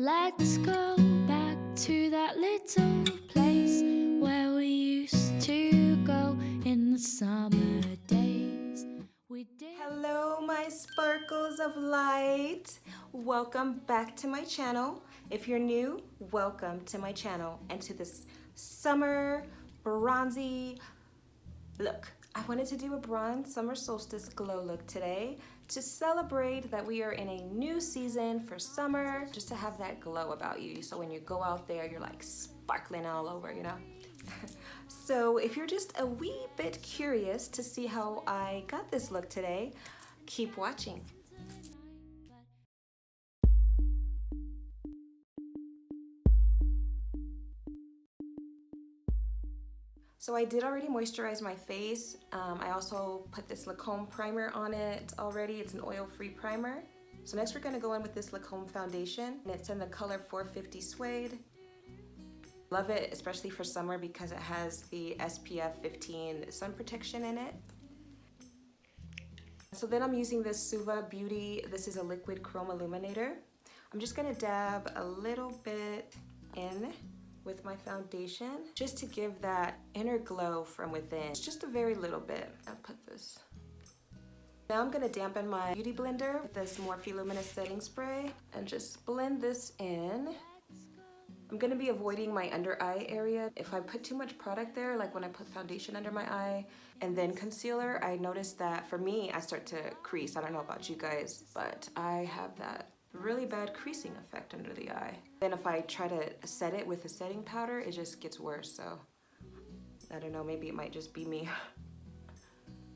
Let's go back to that little place where we used to go in the summer days. Hello, my sparkles of light. Welcome back to my channel. If you're new, welcome to my channel and to this summer bronzy look. I wanted to do a bronze summer solstice glow look today to celebrate that we are in a new season for summer, just to have that glow about you. So when you go out there, you're like sparkling all over, you know? So if you're just a wee bit curious to see how I got this look today, keep watching. So I did already moisturize my face. I also put this LANCôME primer on it already. It's an oil-free primer. So next we're gonna go in with this LANCôME foundation, and it's in the color 450 Suede. Love it, especially for summer because it has the SPF 15 sun protection in it. So then I'm using this Sude Beauty. This is a liquid chrome illuminator. I'm just gonna dab a little bit in with my foundation just to give that inner glow from within. It's just a very little bit. I'll put this. Now I'm gonna dampen my beauty blender with this Morphe Luminous setting spray and just blend this in. I'm gonna be avoiding my under eye area. If I put too much product there, like when I put foundation under my eye and then concealer, I noticed that for me, I start to crease. I don't know about you guys, but I have that really bad creasing effect under the eye. Then if I try to set it with a setting powder, it just gets worse. So I don't know, maybe it might just be me.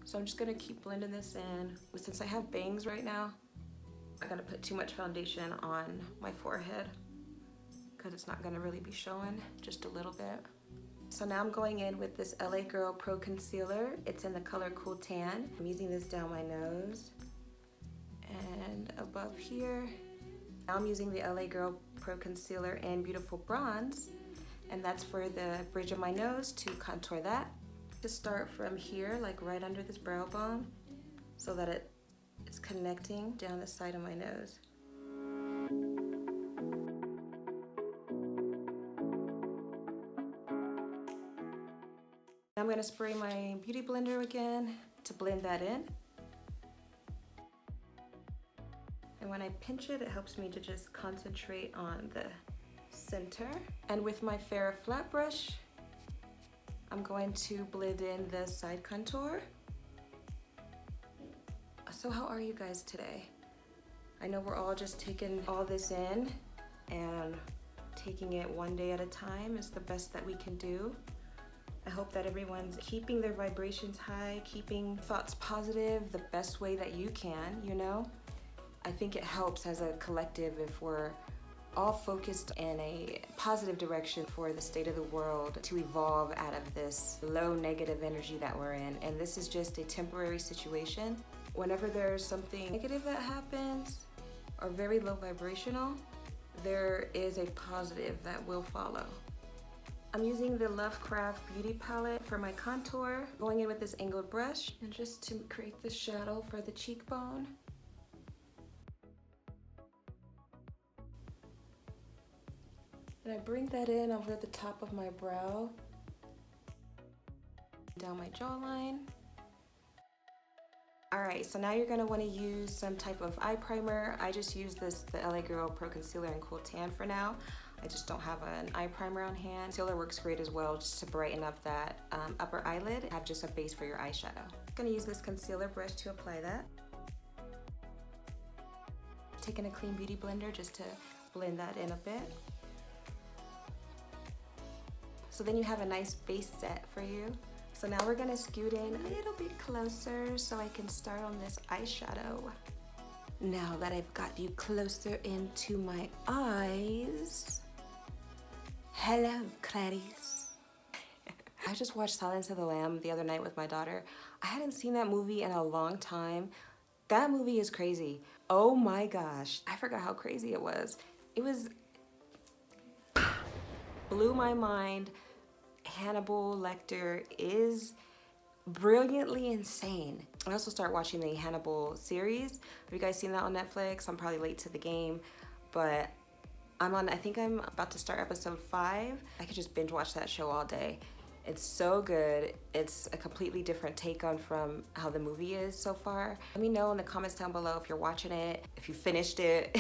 So I'm just gonna keep blending this in. Since I have bangs right now, I'm gonna put too much foundation on my forehead because it's not gonna really be showing, just a little bit. So now I'm going in with this LA Girl Pro Concealer. It's in the color Cool Tan. I'm using this down my nose and above here. Now I'm using the LA Girl Pro Concealer in Beautiful Bronze, and that's for the bridge of my nose to contour that. To start from here, like right under this brow bone, so that it's connecting down the side of my nose. I'm gonna spray my beauty blender again to blend that in. And when I pinch it, it helps me to just concentrate on the center. And with my Farrah flat brush, I'm going to blend in the side contour. So how are you guys today? I know we're all just taking all this in, and taking it one day at a time is the best that we can do. I hope that everyone's keeping their vibrations high, keeping thoughts positive the best way that you can, you know? I think it helps as a collective if we're all focused in a positive direction for the state of the world to evolve out of this low negative energy that we're in. And this is just a temporary situation. Whenever there's something negative that happens or very low vibrational, there is a positive that will follow. I'm using the LOVECRAFT Beauty Palette for my contour, going in with this angled brush and just to create the shadow for the cheekbone. And I bring that in over the top of my brow, down my jawline. All right, so now you're gonna wanna use some type of eye primer. I just use the LA Girl Pro Concealer in Cool Tan for now. I just don't have an eye primer on hand. Concealer works great as well, just to brighten up that upper eyelid. Have just a base for your eyeshadow. I'm gonna use this concealer brush to apply that. Taking a clean beauty blender just to blend that in a bit. So then you have a nice base set for you. So now we're gonna scoot in a little bit closer so I can start on this eyeshadow. Now that I've got you closer into my eyes, hello, Clarice. I just watched Silence of the Lambs the other night with my daughter. I hadn't seen that movie in a long time. That movie is crazy. Oh my gosh, I forgot how crazy it was. It was, blew my mind. Hannibal Lecter is brilliantly insane. I also started watching the Hannibal series. Have you guys seen that on Netflix? I'm probably late to the game, but I think I'm about to start episode 5. I could just binge watch that show all day. It's so good. It's a completely different take on from how the movie is so far. Let me know in the comments down below if you're watching it, if you finished it,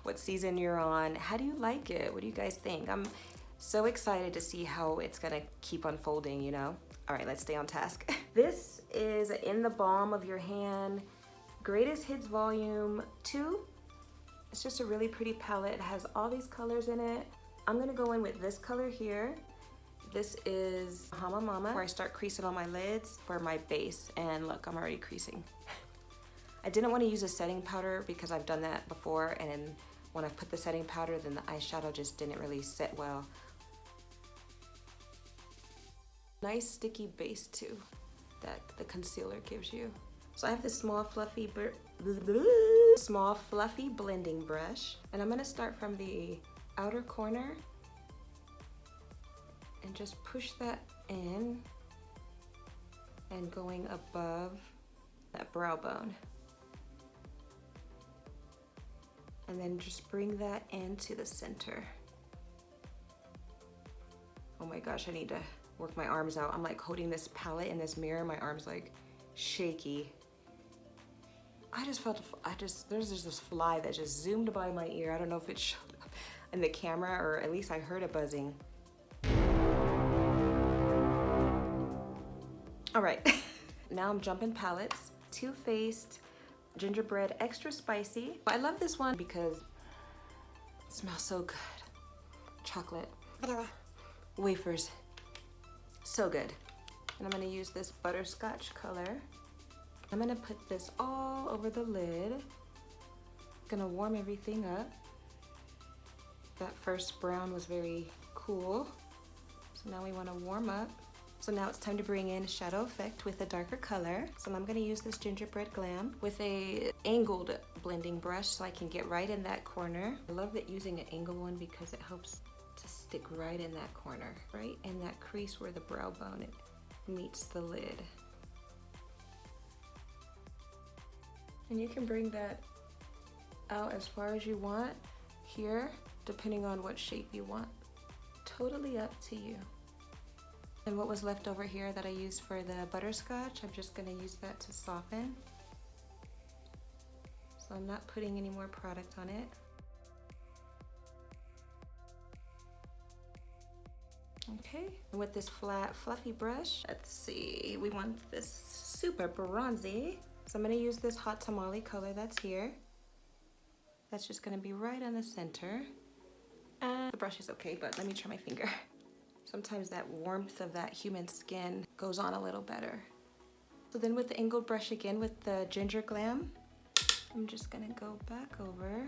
what season you're on. How do you like it? What do you guys think? I'm so excited to see how it's gonna keep unfolding, you know? All right, let's stay on task. This is In the Balm of Your Hand, Greatest Hits Volume 2. It's just a really pretty palette. It has all these colors in it. I'm gonna go in with this color here. This is Hama Mama, where I start creasing on my lids for my base. And look, I'm already creasing. I didn't want to use a setting powder because I've done that before, and when I put the setting powder, then the eyeshadow just didn't really sit well. Nice sticky base too, that the concealer gives you. So I have this small fluffy blending brush, and I'm gonna start from the outer corner and just push that in and going above that brow bone. And then just bring that into the center. Oh my gosh, I need to work my arms out. I'm like holding this palette in this mirror, my arm's like shaky. I just felt, there's just this fly that just zoomed by my ear. I don't know if it showed up in the camera, or at least I heard a buzzing. All right, now I'm jumping palettes. Too Faced Gingerbread Extra Spicy. I love this one because it smells so good. Chocolate, vanilla, wafers, so good. And I'm gonna use this butterscotch color. I'm gonna put this all over the lid. Gonna warm everything up. That first brown was very cool. So now we wanna warm up. So now it's time to bring in shadow effect with a darker color. So I'm gonna use this Gingerbread Glam with a angled blending brush so I can get right in that corner. I love that using an angled one because it helps to stick right in that corner, right in that crease where the brow bone meets the lid. And you can bring that out as far as you want here, depending on what shape you want. Totally up to you. And what was left over here that I used for the butterscotch, I'm just gonna use that to soften. So I'm not putting any more product on it. Okay, and with this flat, fluffy brush, let's see, we want this super bronzy. So I'm gonna use this Hot Tamale color that's here. That's just gonna be right on the center. And the brush is okay, but let me try my finger. Sometimes that warmth of that human skin goes on a little better. So then with the angled brush again with the Ginger Glam, I'm just gonna go back over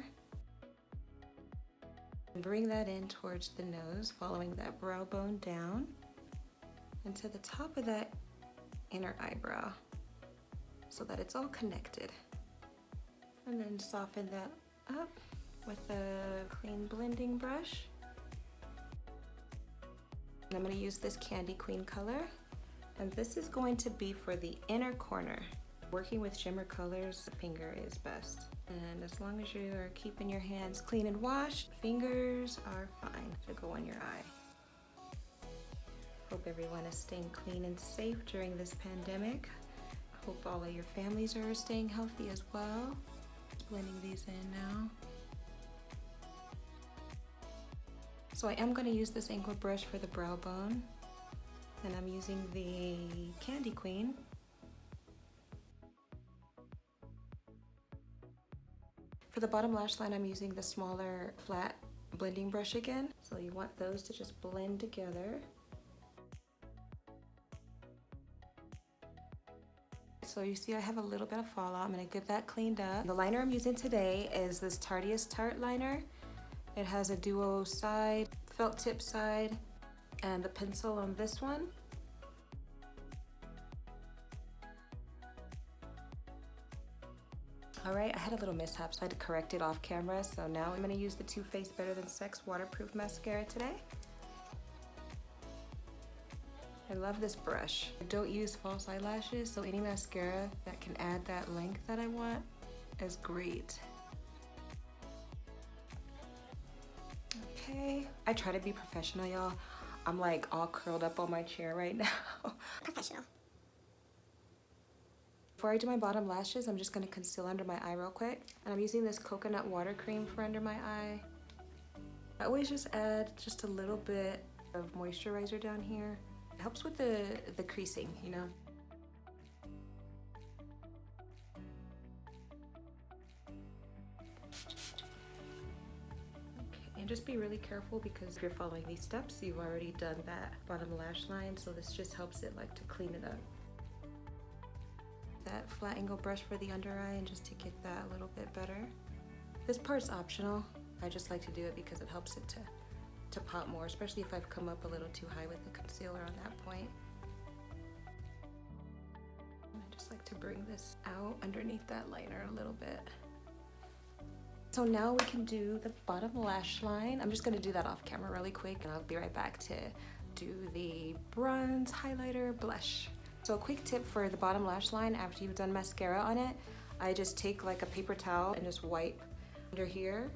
and bring that in towards the nose, following that brow bone down and to the top of that inner eyebrow so that it's all connected. And then soften that up with a clean blending brush. And I'm going to use this Candy Queen color, and this is going to be for the inner corner. Working with shimmer colors, the finger is best. And as long as you are keeping your hands clean and washed, fingers are fine to go on your eye. Hope everyone is staying clean and safe during this pandemic. Hope all of your families are staying healthy as well. Blending these in now. So I am going to use this angled brush for the brow bone, and I'm using the Candy Queen. For the bottom lash line, I'm using the smaller flat blending brush again. So you want those to just blend together. So you see I have a little bit of fallout. I'm going to get that cleaned up. The liner I'm using today is this Tarteist Tarte liner. It has a duo side, felt tip side, and the pencil on this one. All right, I had a little mishap, so I had to correct it off camera. So now I'm gonna use the Too Faced Better Than Sex waterproof mascara today. I love this brush. I don't use false eyelashes, so any mascara that can add that length that I want is great. okay. I try to be professional, y'all. I'm like all curled up on my chair right now. Professional. Before I do my bottom lashes, I'm just gonna conceal under my eye real quick. And I'm using this coconut water cream for under my eye. I always just add just a little bit of moisturizer down here. It helps with the creasing, you know? Okay, and just be really careful because if you're following these steps, you've already done that bottom lash line, so this just helps it like to clean it up. That flat angle brush for the under eye and just to get that a little bit better. This part's optional. I just like to do it because it helps it to pop more, especially if I've come up a little too high with the concealer on that point. And I just like to bring this out underneath that liner a little bit. So now we can do the bottom lash line. I'm just gonna do that off camera really quick and I'll be right back to do the bronze highlighter blush. So a quick tip for the bottom lash line after you've done mascara on it, I just take like a paper towel and just wipe under here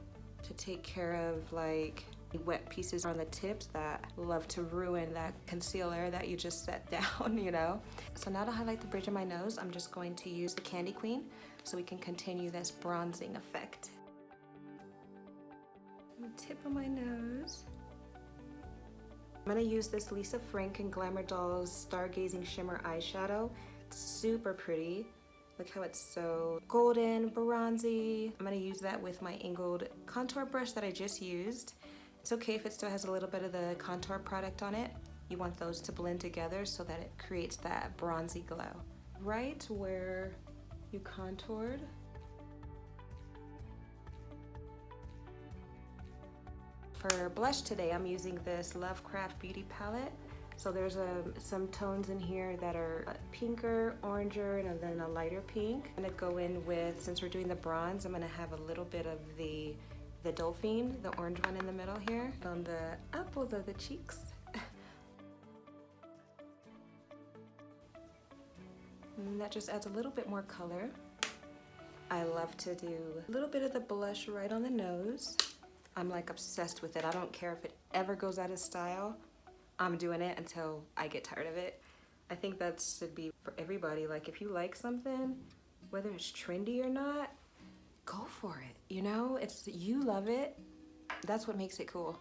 to take care of like wet pieces on the tips that love to ruin that concealer that you just set down, you know? So now to highlight the bridge of my nose, I'm just going to use the Candy Queen so we can continue this bronzing effect. Tip of my nose. I'm gonna use this Lisa Frank and Glamour Dolls Stargazing Shimmer eyeshadow. It's super pretty. Look how it's so golden, bronzy. I'm gonna use that with my angled contour brush that I just used. It's okay if it still has a little bit of the contour product on it. You want those to blend together so that it creates that bronzy glow. Right where you contoured. For blush today, I'm using this LOVECRAFT Beauty Palette. So there's some tones in here that are pinker, oranger, and then a lighter pink. I'm gonna go in with, since we're doing the bronze, I'm gonna have a little bit of the Dolphin, the orange one in the middle here, on the apples of the cheeks. And that just adds a little bit more color. I love to do a little bit of the blush right on the nose. I'm like obsessed with it. I don't care if it ever goes out of style. I'm doing it until I get tired of it. I think that should be for everybody. Like if you like something, whether it's trendy or not, go for it. You know, you love it. That's what makes it cool.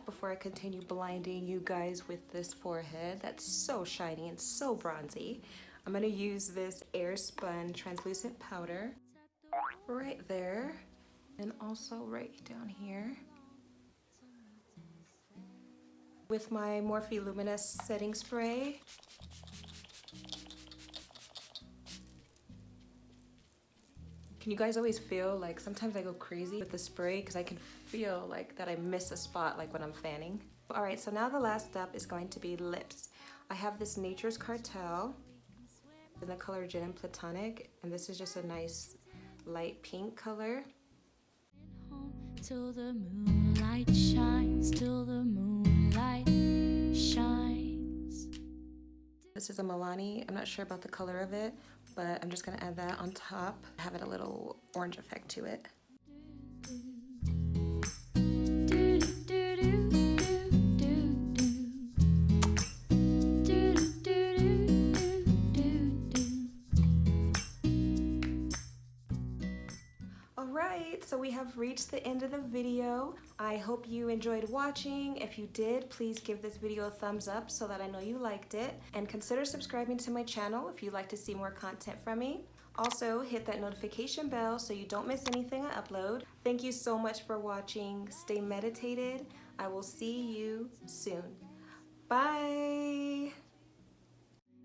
Before I continue blinding you guys with this forehead that's so shiny and so bronzy, I'm gonna use this AIRSPUN translucent powder right there. And also right down here. With my Morphe Luminous setting spray. Can you guys always feel like sometimes I go crazy with the spray because I can feel like that I miss a spot like when I'm fanning. All right, so now the last step is going to be lips. I have this Nature's Cartel in the color Gin and Platonic, and this is just a nice light pink color. Till the moonlight shines, till the moonlight shines. This is a MILANI. I'm not sure about the color of it, but I'm just gonna add that on top, have it a little orange effect to it. So we have reached the end of the video. I hope you enjoyed watching. If you did, please give this video a thumbs up so that I know you liked it. And consider subscribing to my channel if you'd like to see more content from me. Also, hit that notification bell so you don't miss anything I upload. Thank you so much for watching. Stay meditated. I will see you soon. Bye!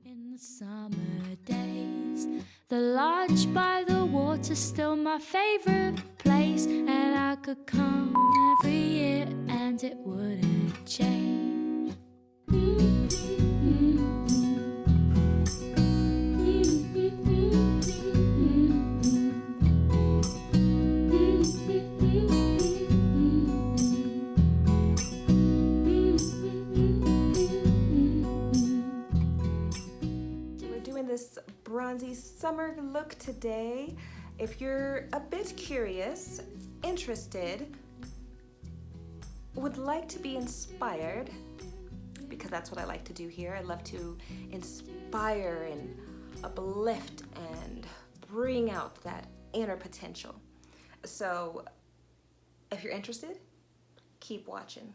In the summer days, the lodge by the water's still my favorite place, and I could come every year and it wouldn't change. This bronzy summer look today. If you're a bit curious, interested, would like to be inspired, because that's what I like to do here. I love to inspire and uplift and bring out that inner potential. So if you're interested, keep watching.